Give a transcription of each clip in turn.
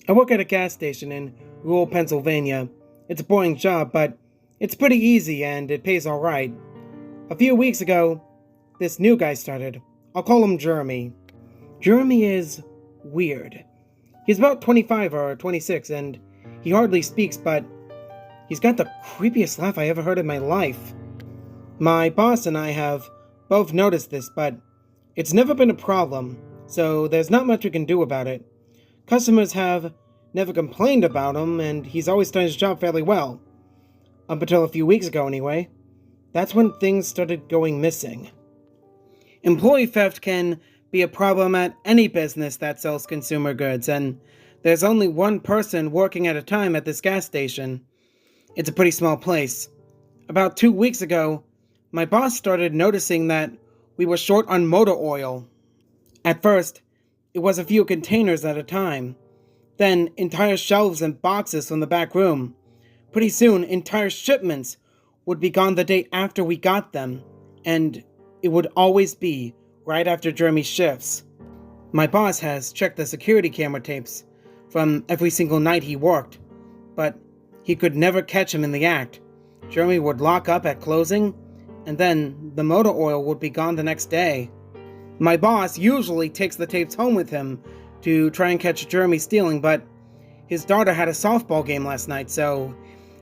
I work at a gas station in rural Pennsylvania. It's a boring job, but it's pretty easy and it pays alright. A few weeks ago, this new guy started. I'll call him Jeremy. Jeremy is weird. He's about 25 or 26 and he hardly speaks, but he's got the creepiest laugh I ever heard in my life. My boss and I have both noticed this, but it's never been a problem, so there's not much we can do about it. Customers have never complained about him, and he's always done his job fairly well. Up until a few weeks ago, anyway. That's when things started going missing. Employee theft can be a problem at any business that sells consumer goods, and there's only one person working at a time at this gas station. It's a pretty small place. About 2 weeks ago, my boss started noticing that we were short on motor oil. At first, it was a few containers at a time. Then, entire shelves and boxes from the back room. Pretty soon, entire shipments would be gone the day after we got them, and it would always be right after Jeremy's shifts. My boss has checked the security camera tapes from every single night he worked, but he could never catch him in the act. Jeremy would lock up at closing, and then the motor oil would be gone the next day. My boss usually takes the tapes home with him to try and catch Jeremy stealing, but his daughter had a softball game last night, so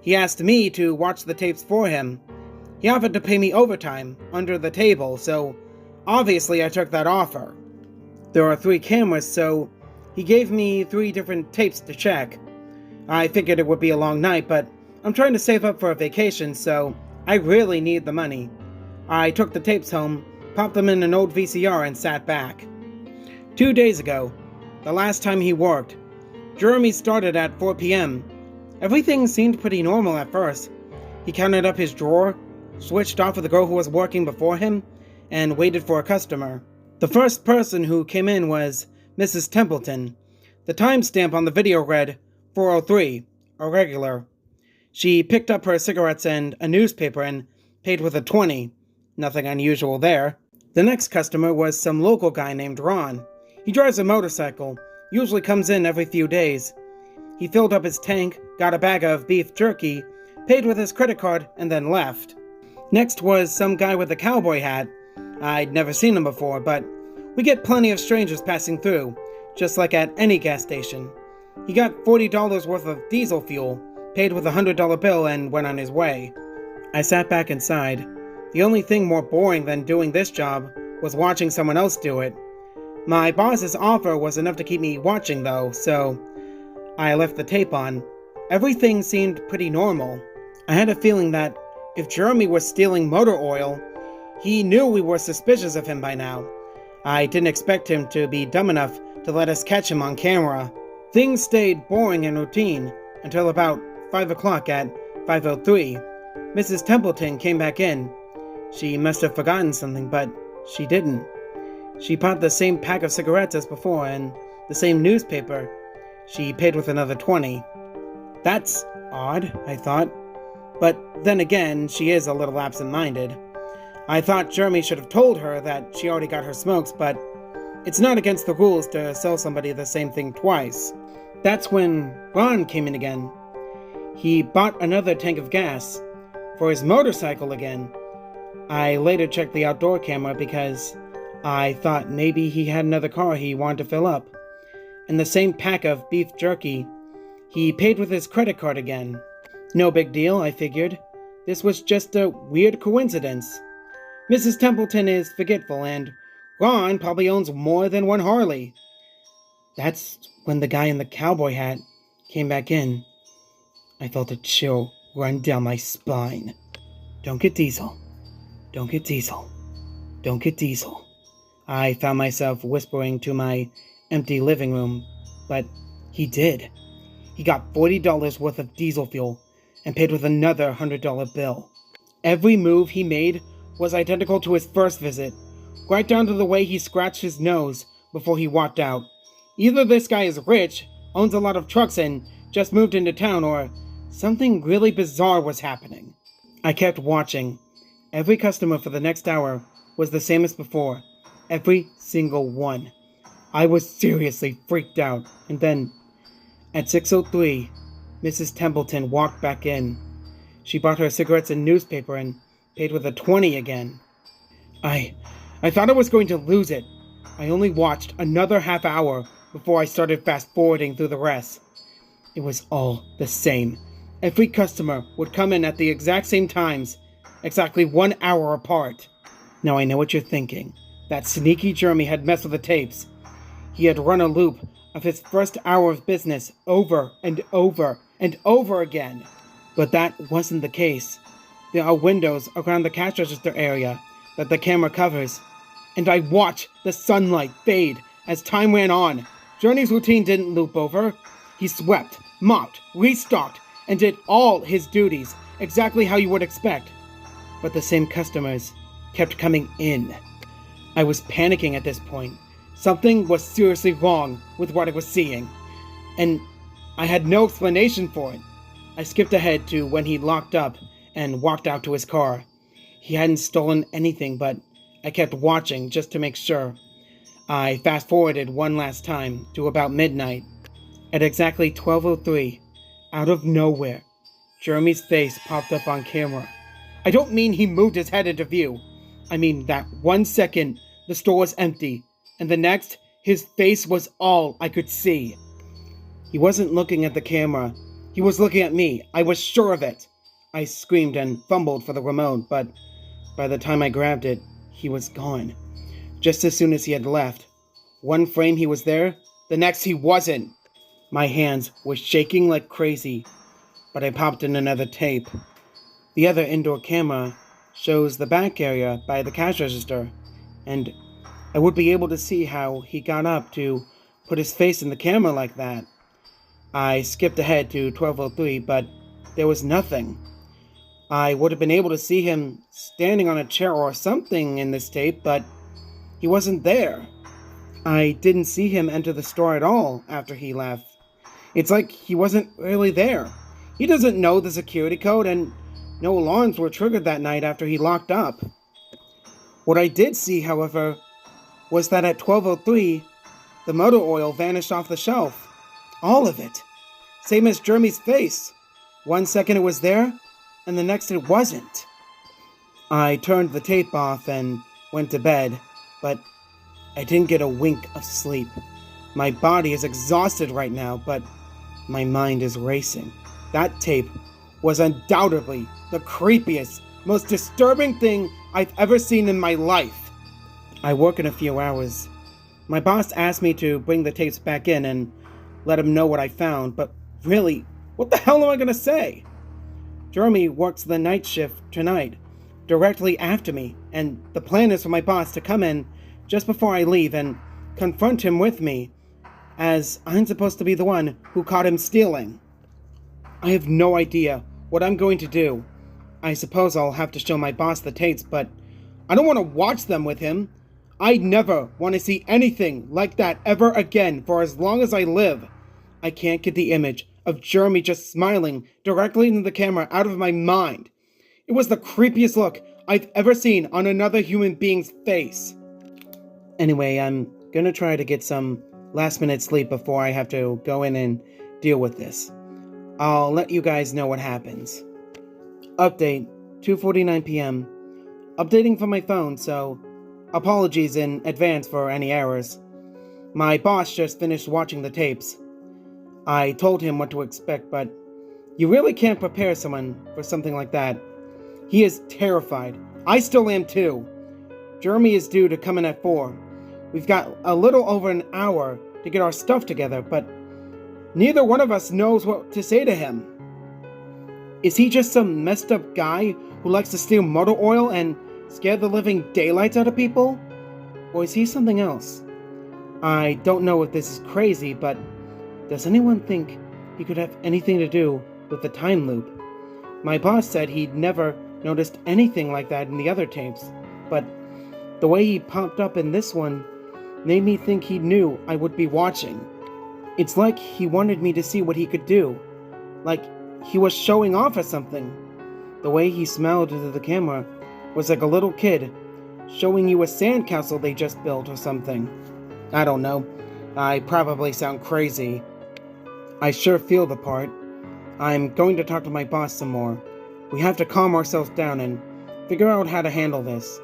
he asked me to watch the tapes for him. He offered to pay me overtime under the table, so obviously I took that offer. There are 3 cameras, so he gave me 3 different tapes to check. I figured it would be a long night, but I'm trying to save up for a vacation, so I really need the money. I took the tapes home, popped them in an old VCR, and sat back. 2 days ago, the last time he worked, Jeremy started at 4 p.m. Everything seemed pretty normal at first. He counted up his drawer, switched off with the girl who was working before him, and waited for a customer. The first person who came in was Mrs. Templeton. The timestamp on the video read 4:03, a regular. She picked up her cigarettes and a newspaper and paid with a 20. Nothing unusual there. The next customer was some local guy named Ron. He drives a motorcycle, usually comes in every few days. He filled up his tank, got a bag of beef jerky, paid with his credit card, and then left. Next was some guy with a cowboy hat. I'd never seen him before, but we get plenty of strangers passing through, just like at any gas station. He got $40 worth of diesel fuel, paid with a $100 bill, and went on his way. I sat back inside. The only thing more boring than doing this job was watching someone else do it. My boss's offer was enough to keep me watching, though, so I left the tape on. Everything seemed pretty normal. I had a feeling that if Jeremy was stealing motor oil, he knew we were suspicious of him by now. I didn't expect him to be dumb enough to let us catch him on camera. Things stayed boring and routine until about 5 o'clock at 5:03. Mrs. Templeton came back in. She must have forgotten something, but she didn't. She bought the same pack of cigarettes as before and the same newspaper. She paid with another 20. That's odd, I thought. But then again, she is a little absent-minded. I thought Jeremy should have told her that she already got her smokes, but it's not against the rules to sell somebody the same thing twice. That's when Ron came in again. He bought another tank of gas for his motorcycle again. I later checked the outdoor camera because I thought maybe he had another car he wanted to fill up. And the same pack of beef jerky. He paid with his credit card again. No big deal, I figured. This was just a weird coincidence. Mrs. Templeton is forgetful, and Ron probably owns more than one Harley. That's when the guy in the cowboy hat came back in. I felt a chill run down my spine. Don't get diesel. Don't get diesel. Don't get diesel. I found myself whispering to my empty living room, but he did. He got $40 worth of diesel fuel and paid with another $100 bill. Every move he made was identical to his first visit, right down to the way he scratched his nose before he walked out. Either this guy is rich, owns a lot of trucks, and just moved into town, or something really bizarre was happening. I kept watching. Every customer for the next hour was the same as before. Every single one. I was seriously freaked out. And At 6:03, Mrs. Templeton walked back in. She bought her cigarettes and newspaper and paid with a 20 again. I thought I was going to lose it. I only watched another half hour before I started fast-forwarding through the rest. It was all the same. Every customer would come in at the exact same times, exactly 1 hour apart. Now I know what you're thinking. That sneaky Jeremy had messed with the tapes. He had run a loop of his first hour of business over and over and over again. But that wasn't the case. There are windows around the cash register area that the camera covers, and I watched the sunlight fade as time went on. Journey's routine didn't loop over. He swept, mopped, restocked, and did all his duties exactly how you would expect. But the same customers kept coming in. I was panicking at this point. Something was seriously wrong with what I was seeing, and I had no explanation for it. I skipped ahead to when he locked up and walked out to his car. He hadn't stolen anything, but I kept watching just to make sure. I fast-forwarded one last time to about midnight. At exactly 12:03, out of nowhere, Jeremy's face popped up on camera. I don't mean he moved his head into view. I mean that 1 second the store was empty, and the next, his face was all I could see. He wasn't looking at the camera. He was looking at me. I was sure of it. I screamed and fumbled for the remote, but by the time I grabbed it, he was gone. Just as soon as he had left. One frame he was there, the next he wasn't. My hands were shaking like crazy, but I popped in another tape. The other indoor camera shows the back area by the cash register, and I would be able to see how he got up to put his face in the camera like that. I skipped ahead to 12:03, but there was nothing. I would have been able to see him standing on a chair or something in this tape, but he wasn't there. I didn't see him enter the store at all after he left. It's like he wasn't really there. He doesn't know the security code, and no alarms were triggered that night after he locked up. What I did see, however, was that at 12:03, the motor oil vanished off the shelf. All of it. Same as Jeremy's face. 1 second it was there, and the next it wasn't. I turned the tape off and went to bed, but I didn't get a wink of sleep. My body is exhausted right now, but my mind is racing. That tape was undoubtedly the creepiest, most disturbing thing I've ever seen in my life. I work in a few hours. My boss asked me to bring the tapes back in and let him know what I found, but really, what the hell am I going to say? Jeremy works the night shift tonight, directly after me, and the plan is for my boss to come in just before I leave and confront him with me, as I'm supposed to be the one who caught him stealing. I have no idea what I'm going to do. I suppose I'll have to show my boss the tapes, but I don't want to watch them with him. I never want to see anything like that ever again for as long as I live. I can't get the image of Jeremy just smiling directly into the camera out of my mind. It was the creepiest look I've ever seen on another human being's face. Anyway, I'm gonna try to get some last-minute sleep before I have to go in and deal with this. I'll let you guys know what happens. Update, 2:49 p.m. Updating from my phone, so apologies in advance for any errors. My boss just finished watching the tapes. I told him what to expect, but you really can't prepare someone for something like that. He is terrified. I still am too. Jeremy is due to come in at 4. We've got a little over an hour to get our stuff together, but neither one of us knows what to say to him. Is he just some messed up guy who likes to steal motor oil and scare the living daylights out of people? Or is he something else? I don't know if this is crazy, but does anyone think he could have anything to do with the time loop? My boss said he'd never noticed anything like that in the other tapes, but the way he popped up in this one made me think he knew I would be watching. It's like he wanted me to see what he could do, like he was showing off or something. The way he smiled into the camera was like a little kid showing you a sandcastle they just built or something. I don't know. I probably sound crazy. I sure feel the part. I'm going to talk to my boss some more. We have to calm ourselves down and figure out how to handle this.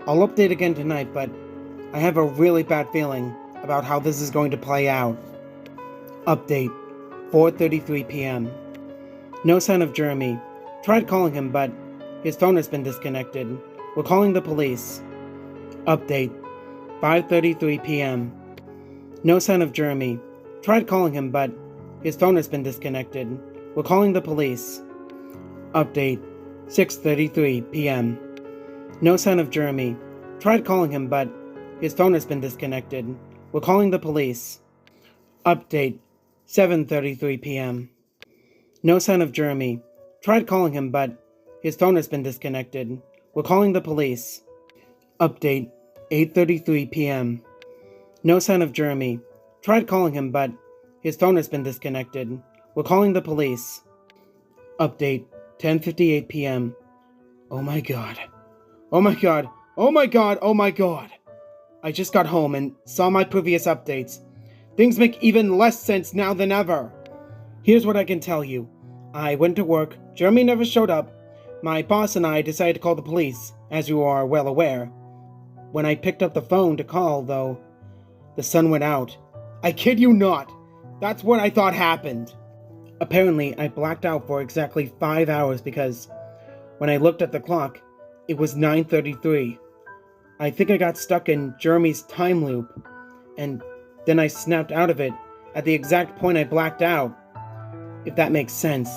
I'll update again tonight, but I have a really bad feeling about how this is going to play out. Update, 4:33 p.m. No sign of Jeremy. Tried calling him, but his phone has been disconnected. We're calling the police. Update, 5:33 p.m. No sign of Jeremy. Tried calling him, but his phone has been disconnected. We're calling the police. Update, 6:33 p.m. No sign of Jeremy. Tried calling him, but his phone has been disconnected. We're calling the police. Update, 7:33 p.m. No sign of Jeremy. Tried calling him, but his phone has been disconnected. We're calling the police. Update, 8:33 p.m. No sign of Jeremy. Tried calling him, but his phone has been disconnected. We're calling the police. Update, 10:58 p.m. Oh my god. Oh my god. Oh my god. Oh my god. I just got home and saw my previous updates. Things make even less sense now than ever. Here's what I can tell you. I went to work, Jeremy never showed up. My boss and I decided to call the police, as you are well aware. When I picked up the phone to call, though, the sun went out. I kid you not. That's what I thought happened. Apparently, I blacked out for exactly 5 hours because when I looked at the clock, it was 9:33. I think I got stuck in Jeremy's time loop, and then I snapped out of it at the exact point I blacked out. If that makes sense.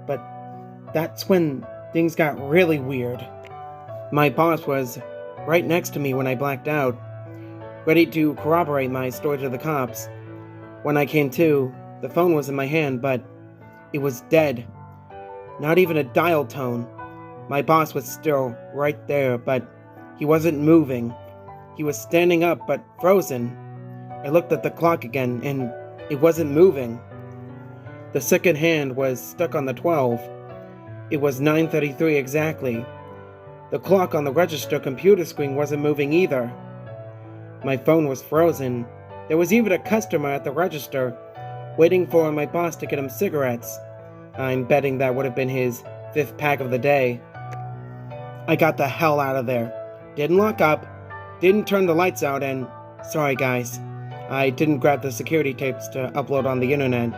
But that's when things got really weird. My boss was right next to me when I blacked out, ready to corroborate my story to the cops. When I came to, the phone was in my hand, but it was dead. Not even a dial tone. My boss was still right there, but he wasn't moving. He was standing up, but frozen. I looked at the clock again, and it wasn't moving. The second hand was stuck on the 12. It was 9:33 exactly. The clock on the register computer screen wasn't moving either. My phone was frozen. There was even a customer at the register, waiting for my boss to get him cigarettes. I'm betting that would have been his 5th pack of the day. I got the hell out of there. Didn't lock up, didn't turn the lights out, and sorry guys, I didn't grab the security tapes to upload on the internet.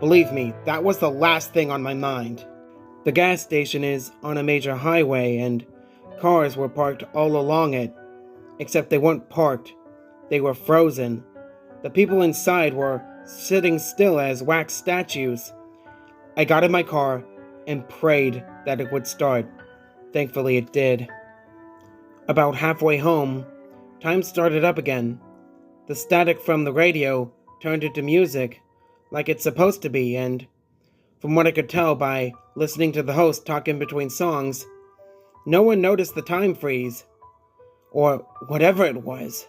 Believe me, that was the last thing on my mind. The gas station is on a major highway, and cars were parked all along it. Except they weren't parked. They were frozen. The people inside were sitting still as wax statues. I got in my car and prayed that it would start. Thankfully it did. About halfway home, time started up again. The static from the radio turned into music, like it's supposed to be, and from what I could tell by listening to the host talk in between songs, no one noticed the time freeze. Or whatever it was.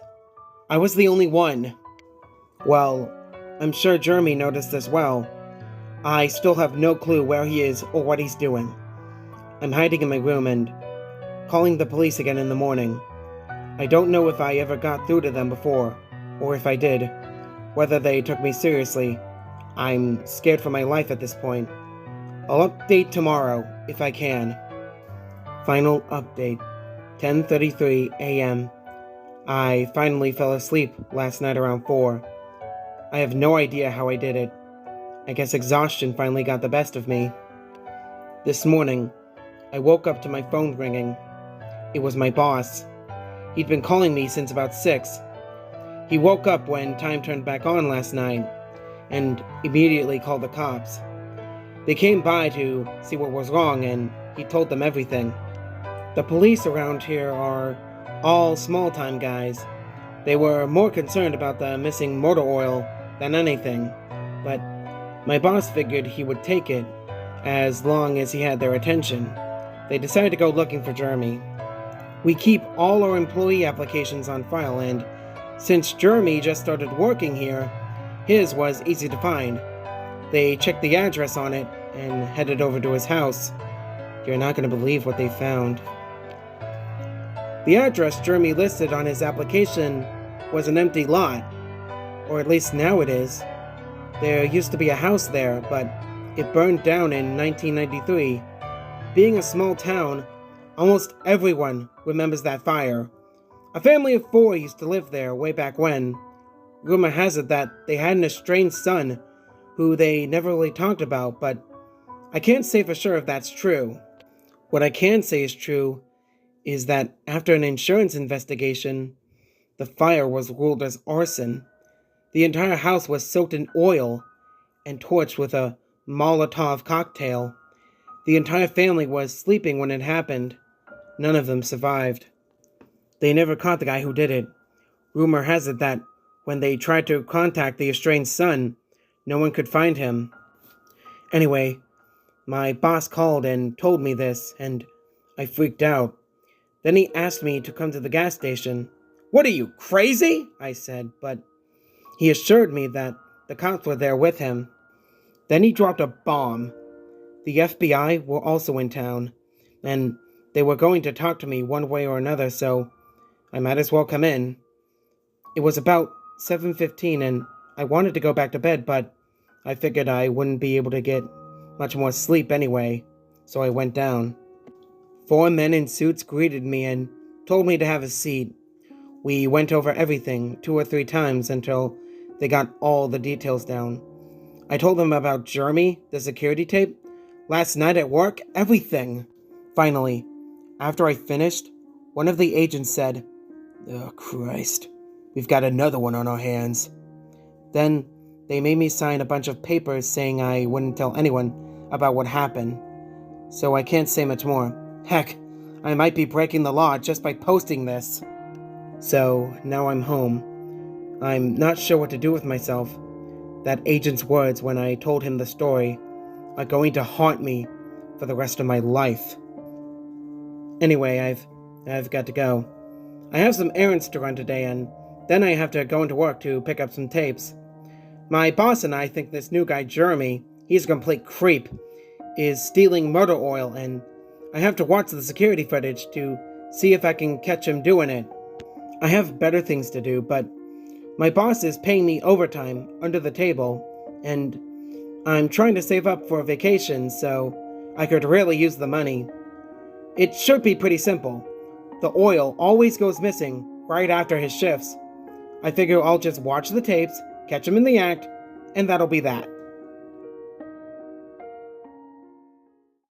I was the only one. Well, I'm sure Jeremy noticed as well. I still have no clue where he is or what he's doing. I'm hiding in my room and calling the police again in the morning. I don't know if I ever got through to them before, or if I did, whether they took me seriously. I'm scared for my life at this point. I'll update tomorrow, if I can. Final update, 10:33 a.m. I finally fell asleep last night around 4. I have no idea how I did it. I guess exhaustion finally got the best of me. This morning, I woke up to my phone ringing. It was my boss. He'd been calling me since about 6. He woke up when time turned back on last night, and immediately called the cops. They came by to see what was wrong, and he told them everything. The police around here are all small-time guys. They were more concerned about the missing motor oil than anything, but my boss figured he would take it as long as he had their attention. They decided to go looking for Jeremy. We keep all our employee applications on file, and since Jeremy just started working here, his was easy to find. They checked the address on it and headed over to his house. You're not going to believe what they found. The address Jeremy listed on his application was an empty lot, or at least now it is. There used to be a house there, but it burned down in 1993. Being a small town, almost everyone remembers that fire. A family of 4 used to live there way back when. Rumor has it that they had an estranged son who they never really talked about, but I can't say for sure if that's true. What I can say is true is that after an insurance investigation, the fire was ruled as arson. The entire house was soaked in oil and torched with a Molotov cocktail. The entire family was sleeping when it happened. None of them survived. They never caught the guy who did it. Rumor has it that when they tried to contact the estranged son, no one could find him. Anyway, my boss called and told me this, and I freaked out. Then he asked me to come to the gas station. "What are you, crazy?" I said, but he assured me that the cops were there with him. Then he dropped a bomb. The FBI were also in town, and they were going to talk to me one way or another, so I might as well come in. It was about 7:15, and I wanted to go back to bed, but I figured I wouldn't be able to get much more sleep anyway, so I went down. 4 men in suits greeted me and told me to have a seat. We went over everything 2 or 3 times until they got all the details down. I told them about Jeremy, the security tape, last night at work, everything. Finally, after I finished, one of the agents said, "Oh, Christ, we've got another one on our hands." Then they made me sign a bunch of papers saying I wouldn't tell anyone about what happened. So I can't say much more. Heck, I might be breaking the law just by posting this. So now I'm home. I'm not sure what to do with myself. That agent's words when I told him the story are going to haunt me for the rest of my life. Anyway, I've got to go. I have some errands to run today, and then I have to go into work to pick up some tapes. My boss and I think this new guy, Jeremy, he's a complete creep, is stealing motor oil, and I have to watch the security footage to see if I can catch him doing it. I have better things to do, but my boss is paying me overtime under the table, and I'm trying to save up for a vacation, so I could really use the money. It should be pretty simple. The oil always goes missing right after his shifts. I figure I'll just watch the tapes, catch him in the act, and that'll be that.